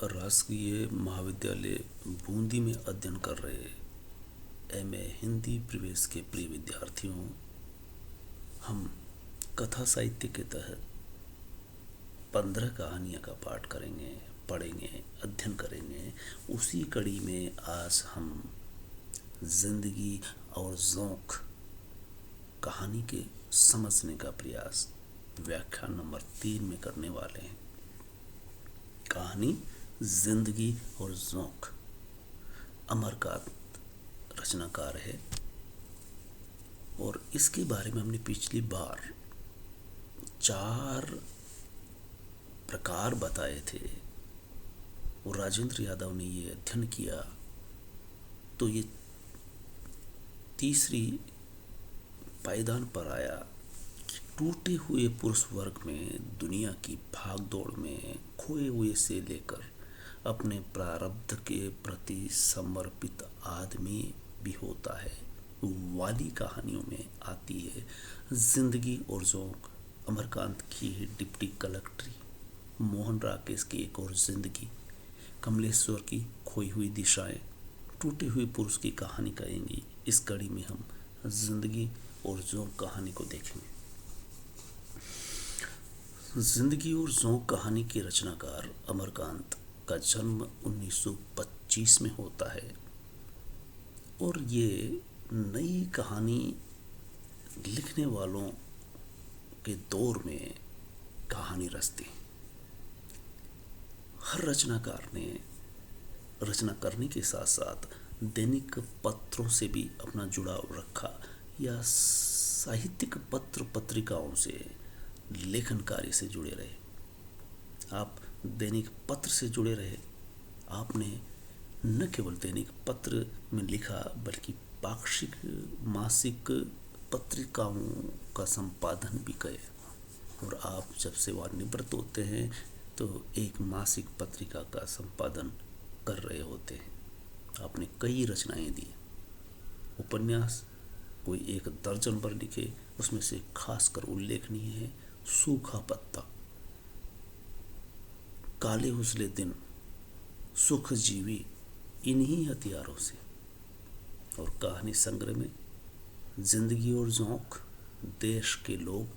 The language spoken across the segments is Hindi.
राजकीय महाविद्यालय बूंदी में अध्ययन कर रहे एमए हिंदी प्रवेश के प्रिय विद्यार्थियों, हम कथा साहित्य के तहत 15 कहानियाँ का पाठ करेंगे, पढ़ेंगे, अध्ययन करेंगे। उसी कड़ी में आज हम जिंदगी और ज़ौक़ कहानी के समझने का प्रयास व्याख्यान नंबर 3 में करने वाले हैं। कहानी जिंदगी और ज़ौक़। अमरकांत रचनाकार है और इसके बारे में हमने पिछली बार 4 प्रकार बताए थे और राजेंद्र यादव ने ये अध्ययन किया, तो ये तीसरी पायदान पर आया कि टूटे हुए पुरुष वर्ग में दुनिया की भागदौड़ में खोए हुए से लेकर अपने प्रारब्ध के प्रति समर्पित आदमी भी होता है वाली कहानियों में आती है जिंदगी और ज़ौक़। अमरकांत की डिप्टी कलेक्ट्री, मोहन राकेश की एक और जिंदगी, कमलेश्वर की खोई हुई दिशाएं, टूटे हुए पुरुष की कहानी कहेंगी। इस कड़ी में हम जिंदगी और ज़ौक़ कहानी को देखेंगे। जिंदगी और ज़ौक़ कहानी के रचनाकार अमरकांत का जन्म 1925 में होता है और ये नई कहानी लिखने वालों के दौर में कहानी रचते हैं। हर रचनाकार ने रचना करने के साथ साथ दैनिक पत्रों से भी अपना जुड़ाव रखा या साहित्यिक पत्र पत्रिकाओं से लेखन कार्य से जुड़े रहे। आप दैनिक पत्र से जुड़े रहे, आपने न केवल दैनिक पत्र में लिखा बल्कि पाक्षिक मासिक पत्रिकाओं का संपादन भी किए और आप जब सेवानिवृत्त होते हैं तो एक मासिक पत्रिका का संपादन कर रहे होते हैं। आपने कई रचनाएं दी, उपन्यास कोई 1 दर्जन पर लिखे, उसमें से खासकर उल्लेखनीय है सूखा पत्ता, काले उजले दिन, सुख जीवी, इन्हीं हथियारों से। और कहानी संग्रह में जिंदगी और ज़ौक़, देश के लोग,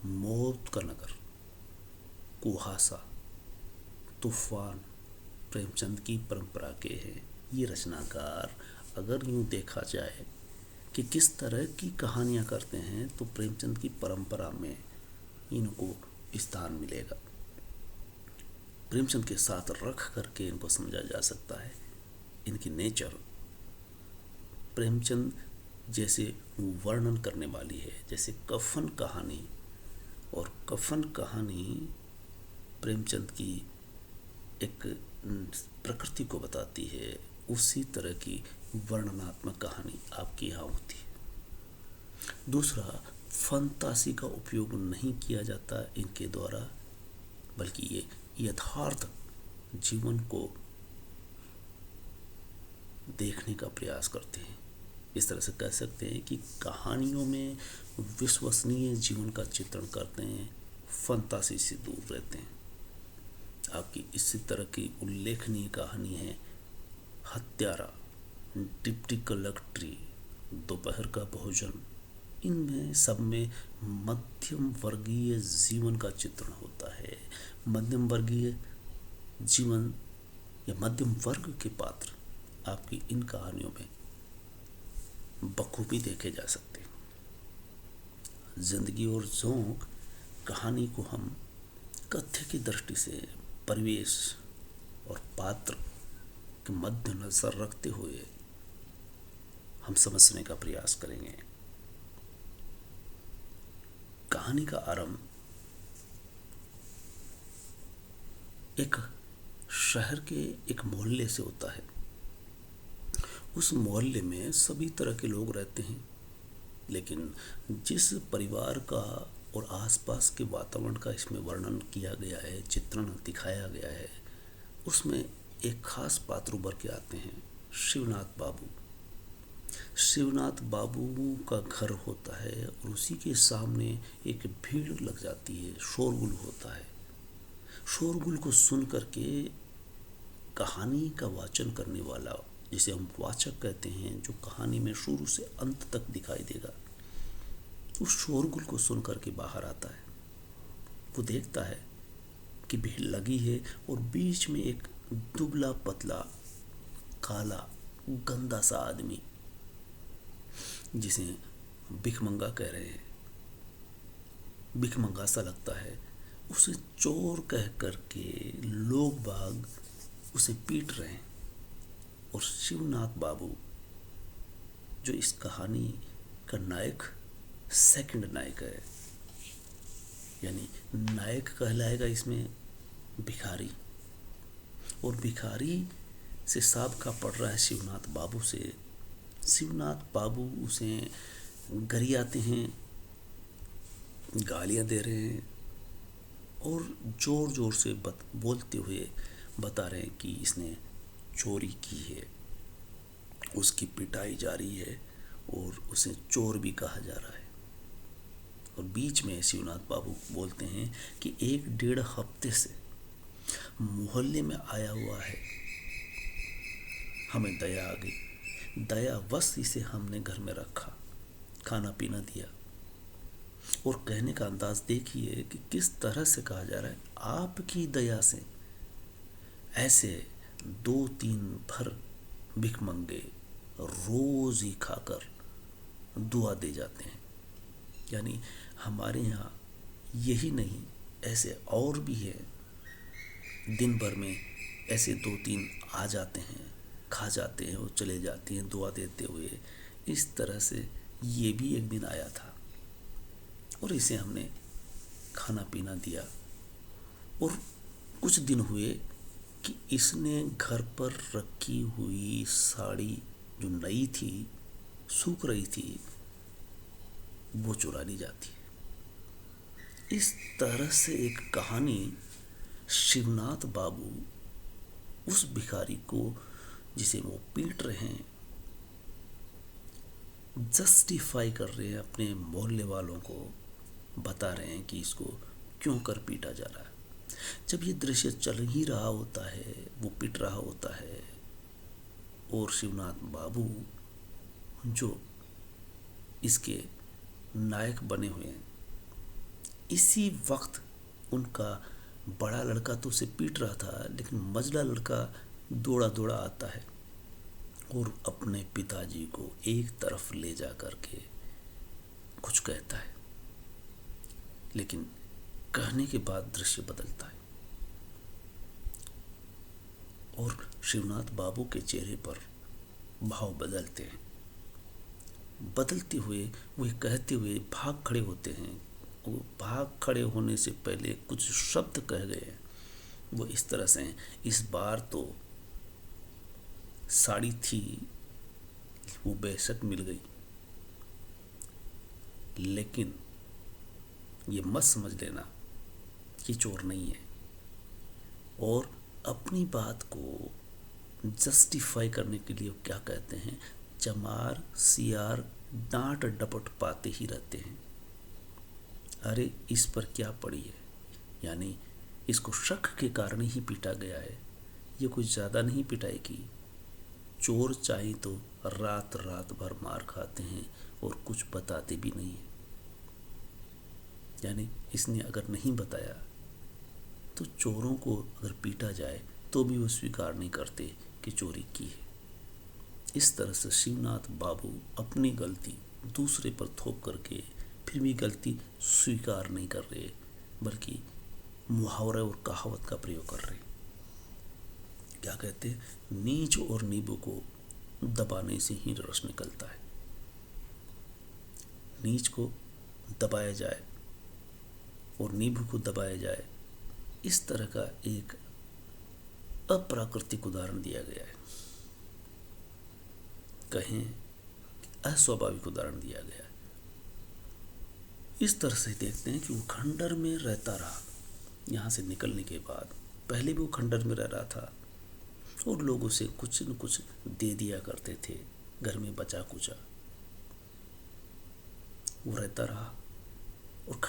मौत का नगर, कुहासा, तूफान प्रेमचंद की परंपरा के हैं। ये रचनाकार अगर यूँ देखा जाए कि किस तरह की कहानियाँ करते हैं तो प्रेमचंद की परंपरा में इनको स्थान मिलेगा। प्रेमचंद के साथ रख करके इनको समझा जा सकता है। इनकी नेचर प्रेमचंद जैसे वर्णन करने वाली है, जैसे कफन कहानी, और कफन कहानी प्रेमचंद की एक प्रकृति को बताती है, उसी तरह की वर्णनात्मक कहानी आपकी यहाँ होती है। दूसरा, फंतासी का उपयोग नहीं किया जाता इनके द्वारा, बल्कि ये यथार्थ जीवन को देखने का प्रयास करते हैं। इस तरह से कह सकते हैं कि कहानियों में विश्वसनीय जीवन का चित्रण करते हैं, फंतासी से दूर रहते हैं। आपकी इसी तरह की उल्लेखनीय कहानी है हत्यारा, डिप्टी कलेक्ट्री, दोपहर का भोजन। इनमें सब में मध्यम वर्गीय जीवन का चित्रण होता है। मध्यम वर्गीय जीवन या मध्यम वर्ग के पात्र आपकी इन कहानियों में बखूबी देखे जा सकते हैं। जिंदगी और ज़ौक़ कहानी को हम कथ्य की दृष्टि से परिवेश और पात्र के मद्देनजर रखते हुए हम समझने का प्रयास करेंगे। कहानी का आरंभ एक शहर के एक मोहल्ले से होता है। उस मोहल्ले में सभी तरह के लोग रहते हैं, लेकिन जिस परिवार का और आसपास के वातावरण का इसमें वर्णन किया गया है, चित्रण दिखाया गया है, उसमें एक खास पात्र उभर के आते हैं, शिवनाथ बाबू। शिवनाथ बाबू का घर होता है और उसी के सामने एक भीड़ लग जाती है, शोरगुल होता है। शोरगुल को सुन करके कहानी का वाचन करने वाला, जिसे हम वाचक कहते हैं, जो कहानी में शुरू से अंत तक दिखाई देगा, उस शोरगुल को सुन करके बाहर आता है। वो देखता है कि भीड़ लगी है और बीच में एक दुबला पतला काला गंदा सा आदमी, जिसे भिखमंगा कह रहे हैं, भिखमंगा सा लगता है, उसे चोर कह करके लोग बाग उसे पीट रहे हैं। और शिवनाथ बाबू, जो इस कहानी का नायक, सेकंड नायक है, यानी नायक कहलाएगा इसमें भिखारी, और भिखारी से साबका पड़ रहा है शिवनाथ बाबू से। शिवनाथ बाबू उसे गरियाते हैं, गालियां दे रहे हैं और जोर जोर से बोलते हुए बता रहे हैं कि इसने चोरी की है। उसकी पिटाई जारी है और उसे चोर भी कहा जा रहा है। और बीच में शिवनाथ बाबू बोलते हैं कि 1-1.5 हफ्ते से मोहल्ले में आया हुआ है, हमें दया आ गई, दयावश इसे हमने घर में रखा, खाना पीना दिया। और कहने का अंदाज देखिए कि किस तरह से कहा जा रहा है, आपकी दया से ऐसे 2-3 भर भिखमंगे रोज ही खाकर दुआ दे जाते हैं। यानी हमारे यहाँ यही नहीं, ऐसे और भी है, दिन भर में ऐसे 2-3 आ जाते हैं, खा जाते हैं और चले जाते हैं दुआ देते हुए। इस तरह से ये भी एक दिन आया था और इसे हमने खाना पीना दिया। और कुछ दिन हुए कि इसने घर पर रखी हुई साड़ी जो नई थी, सूख रही थी, वो चुरा ली जाती है। इस तरह से एक कहानी शिवनाथ बाबू उस भिखारी को, जिसे वो पीट रहे हैं, जस्टिफाई कर रहे हैं, अपने मोहल्ले वालों को बता रहे हैं कि इसको क्यों कर पीटा जा रहा है। जब ये दृश्य चल ही रहा होता है, वो पीट रहा होता है, और शिवनाथ बाबू जो इसके नायक बने हुए हैं, इसी वक्त उनका बड़ा लड़का तो उसे पीट रहा था, लेकिन मझला लड़का दौड़ा दौड़ा आता है और अपने पिताजी को एक तरफ ले जा करके कुछ कहता है। लेकिन कहने के बाद दृश्य बदलता है और शिवनाथ बाबू के चेहरे पर भाव बदलते हैं। बदलते हुए वो कहते हुए भाग खड़े होते हैं। वो भाग खड़े होने से पहले कुछ शब्द कह गए। वो इस तरह से, इस बार तो साड़ी थी, वो बेशक मिल गई, लेकिन ये मत समझ लेना कि चोर नहीं है। और अपनी बात को जस्टिफाई करने के लिए क्या कहते हैं, चमार सियार डांट डपट पाते ही रहते हैं। अरे इस पर क्या पड़ी है, यानी इसको शक के कारण ही पीटा गया है, ये कुछ ज़्यादा नहीं पिटाई की। चोर चाहे तो रात रात भर मार खाते हैं और कुछ बताते भी नहीं है। यानी इसने अगर नहीं बताया तो चोरों को अगर पीटा जाए तो भी वो स्वीकार नहीं करते कि चोरी की है। इस तरह से शिवनाथ बाबू अपनी गलती दूसरे पर थोप करके फिर भी गलती स्वीकार नहीं कर रहे, बल्कि मुहावरा और कहावत का प्रयोग कर रहे। क्या कहते हैं, नीच और नींबू को दबाने से ही रस निकलता है। नीच को दबाया जाए और नींबू को दबाया जाए, इस तरह का एक अप्राकृतिक उदाहरण दिया गया है, कहें अस्वाभाविक उदाहरण दिया गया है। इस तरह से देखते हैं कि वो खंडर में रहता रहा। यहाँ से निकलने के बाद पहले भी वो खंडर में रह रहा था और लोग उसे कुछ न कुछ दे दिया करते थे, घर में बचा कुचा। वो रहता रहा और